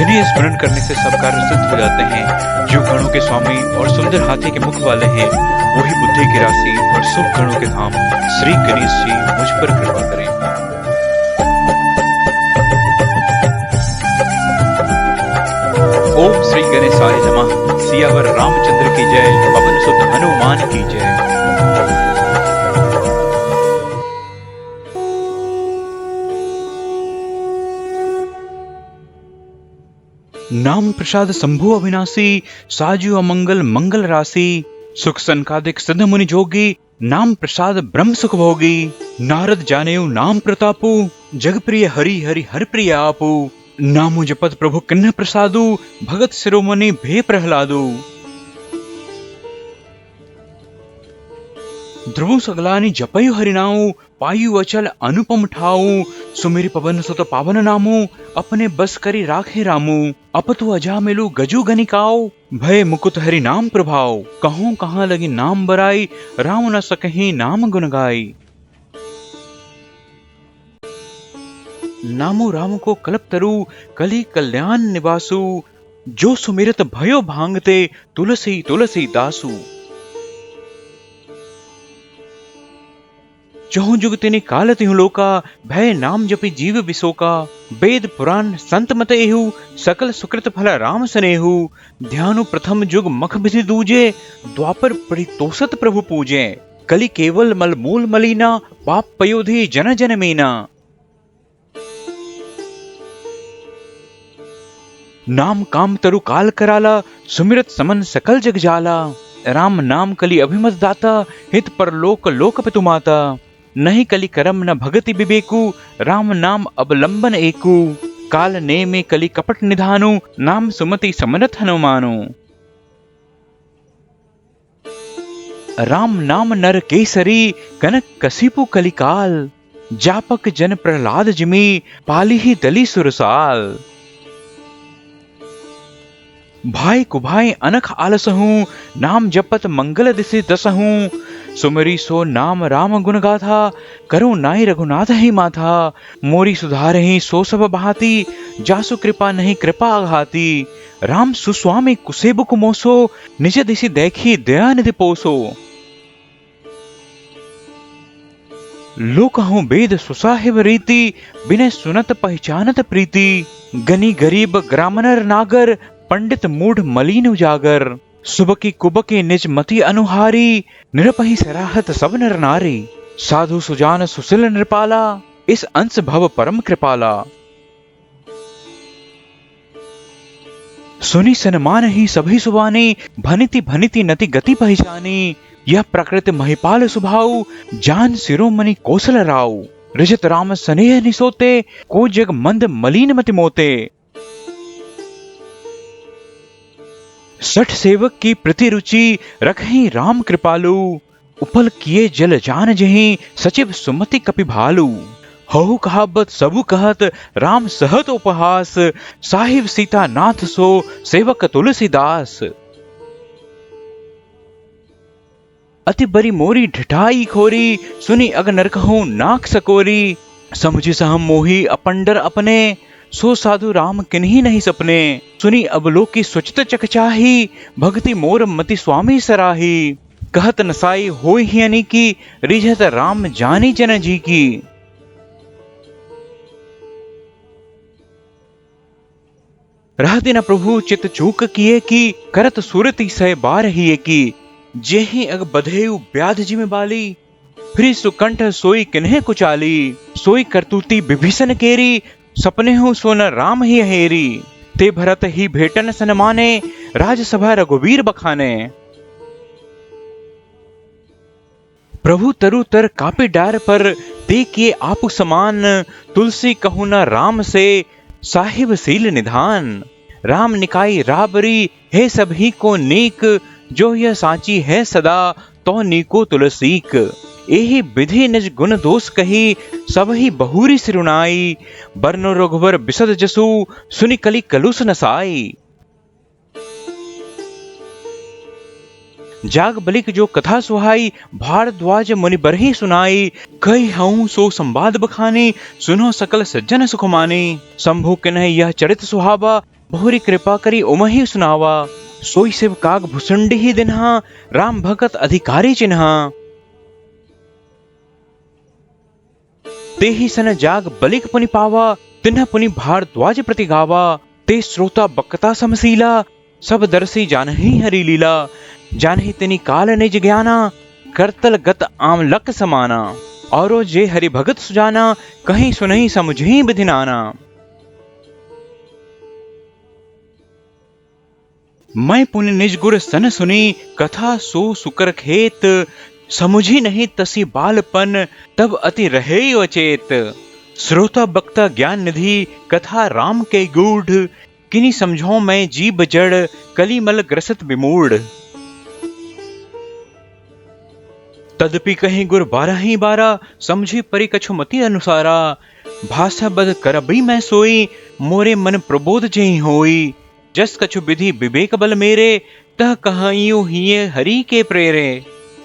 जिन्हें स्मरण करने से सब कार्य सिद्ध हो जाते हैं। जो गणों के स्वामी और सुंदर हाथी के मुख वाले हैं, वही बुद्धि की राशि और सुख गणों के धाम श्री गणेश जी मुझ पर कृपा करें। ओम श्री गणेशाय नमः। सियावर रामचंद्र की जय, पवन सुत हनुमान की जय। नाम प्रसाद शंभु अविनाशी, साजु अमंगल मंगल राशि। सुख संकादिक सिद्ध मुनि जोगी, नाम प्रसाद ब्रह्म सुख भोगी। नारद जानेऊ नाम प्रतापु, जग प्रिय हरि हरि हर प्रिय आपु। नामो जपत प्रभु किन्ह प्रसादु, भगत शिरोमणि भे प्रहलादु। ध्रुव सगलानि जपयु हरिनाऊ, पायु अचल अनुपम ठाऊ। सुमेरि पवन सुत पावन नामू, अपने बस करी राखे रामू। अपतु अजामिलु गजु गनिकाऊ, भय मुकुट हरि नाम प्रभाव। कहूं कहां लगी नाम बराई, राम न सकहि नाम गुन गाई। नामो राम को कल्प तरु, कली कल्याण निवासु। जो सुमिरत भयो भांगते, तुलसी तुलसी दासु। चहु जुग तिनि काल तिहु लोका, भय नाम जपि जीव विशोका। वेद पुराण संत मत एहु, सकल सुकृत फल राम सनेहु। ध्यानु प्रथम जुग मख विधि दूजे, द्वापर परितोषत प्रभु पूजे। कलि केवल मल मूल मलीना, पाप पयोधि जन जन मीना। नाम काम तरु काल कराला, सुमिरत समन सकल जग जाला। राम नाम कलि अभिमत दाता, हित परलोक लोक पितु माता। नहीं कलि करम न भगति विवेकु, राम नाम अवलंबन एकु। काल ने में कलि कपट निधानु, नाम सुमति समनत हनुमानु। राम नाम नर केसरी, कनक कसिपु कलिकाल। जापक जन प्रहलाद जिमि, पाली ही दली सुरसाल। भाई कुभाई अनख आलसहूं, नाम जपत मंगल दिसि दसहूं। सुमरी सो नाम राम गुण गाथा, करो नाई रघुनाथ ही माथा। मोरी सुधार ही सो सब बहाती, जासु कृपा नहीं कृपा आघाती। राम सुस्वामी कुसेबु कुमोसो, निज दिसि देखी दया निधि पोसो। लोक हूं वेद सुसाहिब रीति, बिने सुनत पहचानत प्रीति। गनी गरीब ग्रामनर नागर, पंडित मूढ़ मलीन उजागर। सुबकी कुबकी निज मति अनुहारी, निरपहि सराहत सब नर नारी। साधु सुजान सुशील नृपाला, इस अंश भव परम कृपाला। सुनी सन्मान ही सभी सुबानी, भनिति भनिति नति गति पहचानी। यह प्रकृति महिपाल सुभाऊ, जान शिरोमणि कौशल राऊ। रिजत राम स्नेह निसोते, को जग मंद मलीन मति मोते। सठ सेवक की प्रति रुचि, रखहीं राम कृपालु। उपल किए जल जान जहीं, सचिव सुमति कपि भालू। हहु कहावत सबु कहत, राम सहत उपहास। साहिब सीता नाथ सो, सेवक तुलसीदास। अति बरी मोरी ढिठाई खोरी, सुनी अग नरकहूं नाक सकोरी। समुझि सहम मोही अपंडर अपने, सो साधु राम किन्हीं नहीं सपने। सुनी अवलोकी स्वचित चकचाही, भक्ति मोर मति स्वामी सराही। कहत नसाई होई ही अनी की, रिझत राम जानी जन जी की। रहति न प्रभु चित चूक किए की, करत सुरति सह बार ही की। जेहि अग बधेउ ब्याध जिम बाली, फिर सुकंठ सोई किन्हे कुचाली। सोई करतूती विभीषण केरी, सपने हो सोन राम ही हेरी। ते भरत ही भेटन सनमाने, राजसभा रघुवीर बखाने। प्रभु तरु तर कापे डार पर, ते किए आपु समान। तुलसी कहु न राम से, साहिब सील निधान। राम निकाई राबरी, है सभी को नीक। जो यह साची है सदा, तो नीको तुलसीक। एहि विधि निज गुण दोष कही, सब ही बहुरी सिरुनाई। बरनो रघुवर बिसद जसु, सुनि कलि कलुष नसाई। जाग बलिक जो कथा सुहाई, भारद्वाज मुनि बरही सुनाई। कही हऊं सो संवाद बखानी, सुनो सकल सज्जन सुखमानी। शंभु किन्ह यह चरित सुहावा, बहुरी कृपा करी उमहि सुनावा, सोई शिव काग भुसंडी ही दिन्हा, राम भगत अधिकारी चिन्हा। ते ही सन जाग बलिक पुनि पावा, तिन्ह पुनि भारद्वाज प्रति गावा। ते श्रोता बक्ता समसीला, सब दर्शी जानहि हरि लीला। जानहि तिनि काल निज ज्ञाना, करतल गत आमलक समाना। औरो जे हरि भगत सुजाना, कहीं सुनहि समझहि विधि नाना। मैं पुनि निज गुर सन सुनी, कथा सो सुकर खेत। समुझी नहीं तसी बालपन, तब अति रहे अचेत। श्रोता बक्ता ज्ञान निधि, कथा राम के गूढ़। किनी समझो मैं जीव जड़, कलिमल ग्रसत विमूढ़। तदपि कहीं गुर 12 ही 12, समझी परि कछु मति अनुसारा। भाषा बद करबी मैं सोई, मोरे मन प्रबोध जेहि होई। जस कछु विधि विवेक बल मेरे, तह कहाइयो हिये हरि के प्रेरे।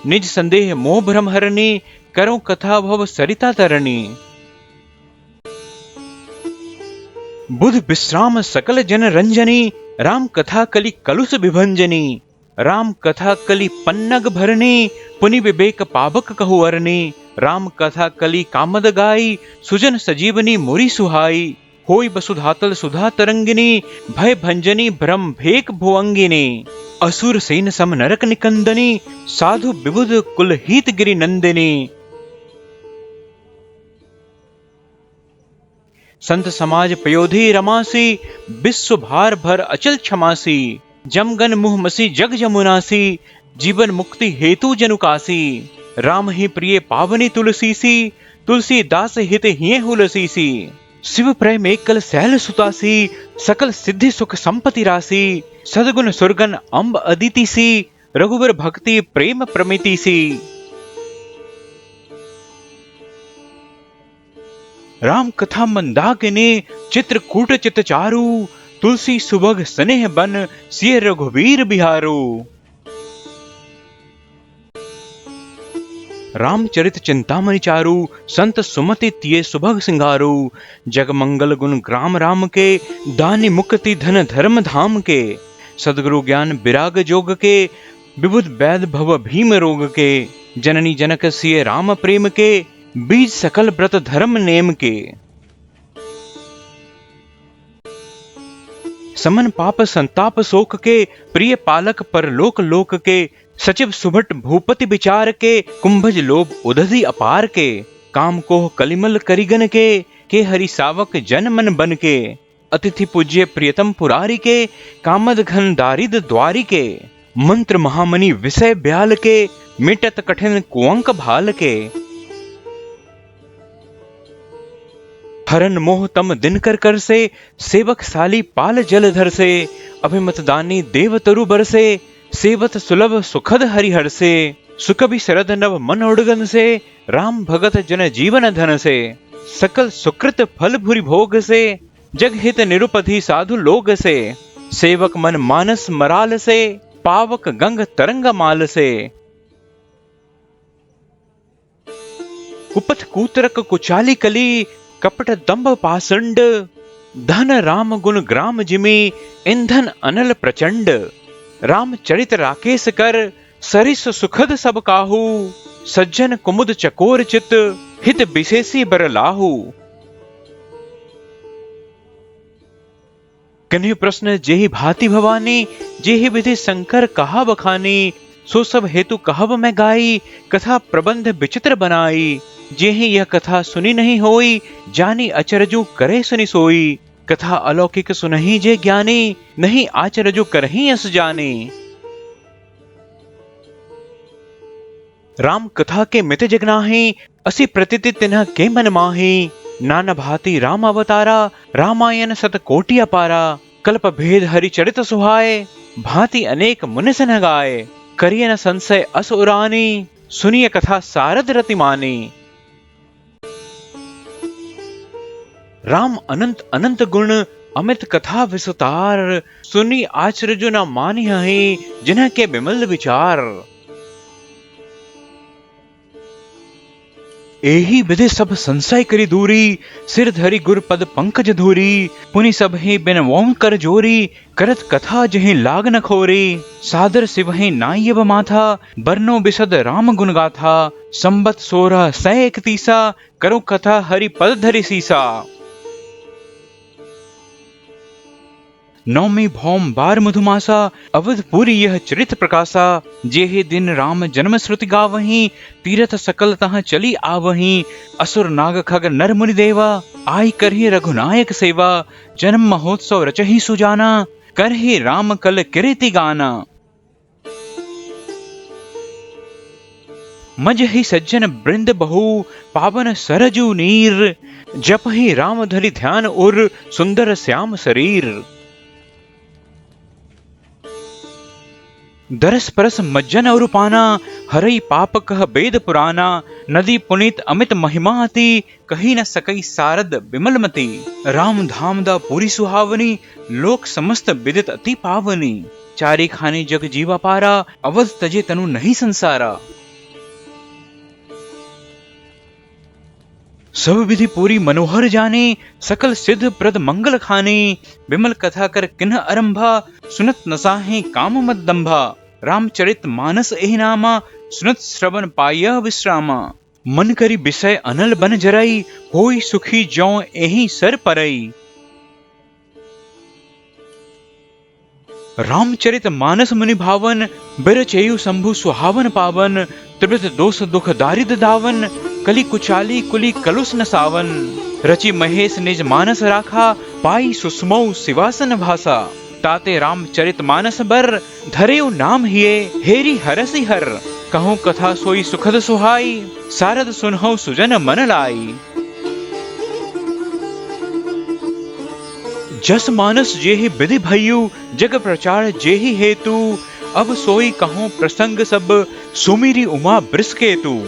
निज संदेह मोह भ्रम हरनी, करो कथा भव सरिता तरनी। बुध विश्राम सकल जन रंजनी, राम कथा कलि कलुष विभंजनी। राम कथा कलि पन्नग भरनी, पुनि विवेक पावक कहु अरनी। राम कथा कलि कामद गाई, सुजन सजीवनी मुरी सुहाई। होई वसुधातल सुधा तरंगिनी, भय भंजनी भ्रम भेक भुअंगिनी। असुर सेन सम नरक निकंदनी, साधु विबुध कुल हित गिरि नंदिनी। संत समाज पयोधी रमासी, विश्व भार भर अचल क्षमासी। जमगन मुह मसी जग जमुनासी, जीवन मुक्ति हेतु जनुकासी। राम ही प्रिय पावनी तुलसीसी, तुलसी दास हित हिये हुलसीसी। शिव प्रेम एकल सैल सुतासी, सकल सिद्धि सुख संपत्ति राशि। सदगुण सुरगन अम्ब अदिति सी, रघुबर भक्ति प्रेम प्रमिति सी। राम कथा मंदाकिनी, चित्रकूट चित चारु। तुलसी सुभग स्नेह बन, सिय रघुवीर बिहारू। रामचरित चिंतामणि चारु, संत सुमति तिये सुभग सिंगारू। जग मंगल गुण ग्राम राम के, दानि मुक्ति धन धर्म धाम के। सदगुरु ज्ञान विराग जोग के, विबुध वैद भव भीम रोग के। जननी जनक सिय राम प्रेम के, बीज सकल व्रत धर्म नेम के। समन पाप संताप शोक के, प्रिय पालक परलोक लोक के। सचिव सुभट भूपति विचार के, कुंभज लोभ उदधि अपार के। काम कोह कलिमल करिगन के हरि सावक जन मन बन के। अतिथि पूज्य प्रियतम पुरारी के, कामद घन दारिद द्वारी के। मंत्र महामणि विषय ब्याल के, मिटत कठिन कुअंक भाल के। हरन मोह तम दिनकर कर से, सेवक साली पाल जलधर से। अभिमत दानी देव तरु बरसे, सेवत सुलभ सुखद हरिहर से। सुकभि शरद नव मन उड़गन से, राम भगत जन जीवन धन से। सकल सुकृत फल भुरि भोग से, जग हित निरुपधि साधु लोग से। सेवक मन मानस मराल से, पावक गंग तरंग माल से। कुपथ कूतरक कुचाली कली, कपट दंभ पाषंड। धन राम गुण ग्राम जिमि, ईंधन अनल प्रचंड। राम चरित राकेश कर, सरिस सुखद सब काहू। सज्जन कुमुद चकोर चित, हित विशेषी बर लाहू। किन्हीं प्रश्न जेहि भांति भवानी, जेहि विधि शंकर कहा बखानी। सो सब हेतु कहब मैं गाई, कथा प्रबंध विचित्र बनाई। जेहि यह कथा सुनी नहीं होई, जानी अचरजु करे सुनि सोई। कथा अलौकिक सुनहि जे ज्ञानी, नहीं आचरजु करहि अस जानी। राम कथा के मित जगनाहि, असी प्रतीति तिन्ह के मन माहि। नाना भांति राम अवतारा, रामायण सत कोटि अपारा। कल्प भेद हरि चरित सुहाए, भांति अनेक मुनि सन गाए। करिय न संशय अस उरानी, सुनिय कथा सारद रति मानी। राम अनंत अनंत गुण, अमित कथा विस्तार। सुनी आचर्य न मानी हहि, जिन्ह के विमल विचार। एही विधि सब संशय करी दूरी, सिर धरी गुर पद पंकज धूरी, पुनि सब ही बिन वोम कर जोरी, करत कथा जहि लाग न खोरी, सादर सिवहि नायब माथा, बरनो बिसद राम गुण गाथा, संबत 1631 करो कथा हरि पद धरि सीसा। नौमी भौम बार मधुमासा, अवधपुरी यह चरित प्रकाशा, जेहि दिन राम जन्म श्रुति गावहीं, तीरथ सकल तहाँ चली आवहीं, असुर नाग खग नर मुनि देवा, आई करहि रघुनायक सेवा, जन्म महोत्सव रचहि सुजाना, करहि राम कल कीर्ति गाना। मजहि सज्जन वृंद बहु, पावन सरजू नीर, जपहि राम धरि ध्यान उर, सुंदर श्याम शरीर। दरस परस मज्जन और पाना, हरई पाप कह वेद पुराना, नदी पुनीत अमित महिमाति, कही न सकई सारद विमलमति, राम धाम दा पूरी सुहावनी, लोक समस्त विदित अति पावनी, चारी खानी जग जीवा पारा, अवध तजे तनु नहीं संसारा। सब विधि पूरी मनोहर जाने, सकल सिद्ध प्रद मंगल खाने, विमल कथा कर किन्ह आरंभा, सुनत नसाहे काम मत दंभा, रामचरित मानस एहि नामा, सुनत श्रवण पाय विश्रामा, मन करी विषय अनल बन जरई, होई सुखी जौ एहि सर परई। रामचरित मानस मुनि भावन, बिरचेयु शंभु सुहावन पावन, त्रिवृत दोष दुख दारिद दावन, कली कुचाली कुली कलुष न सावन, रचि महेश निज मानस राखा, पाई सुषमौ सिवासन भाषा, ताते रामचरित मानस बर, धरेउ नाम हिये हेरी हरसि हर, कहूं कथा सोई सुखद सुहाई, सारद सुनहु सुजन मन लाई। जस मानस जेहि विधि भयु, जग प्रचार जेहि हेतु, अब सोई कहूं प्रसंग सब, सुमिरी उमा बृषकेतु।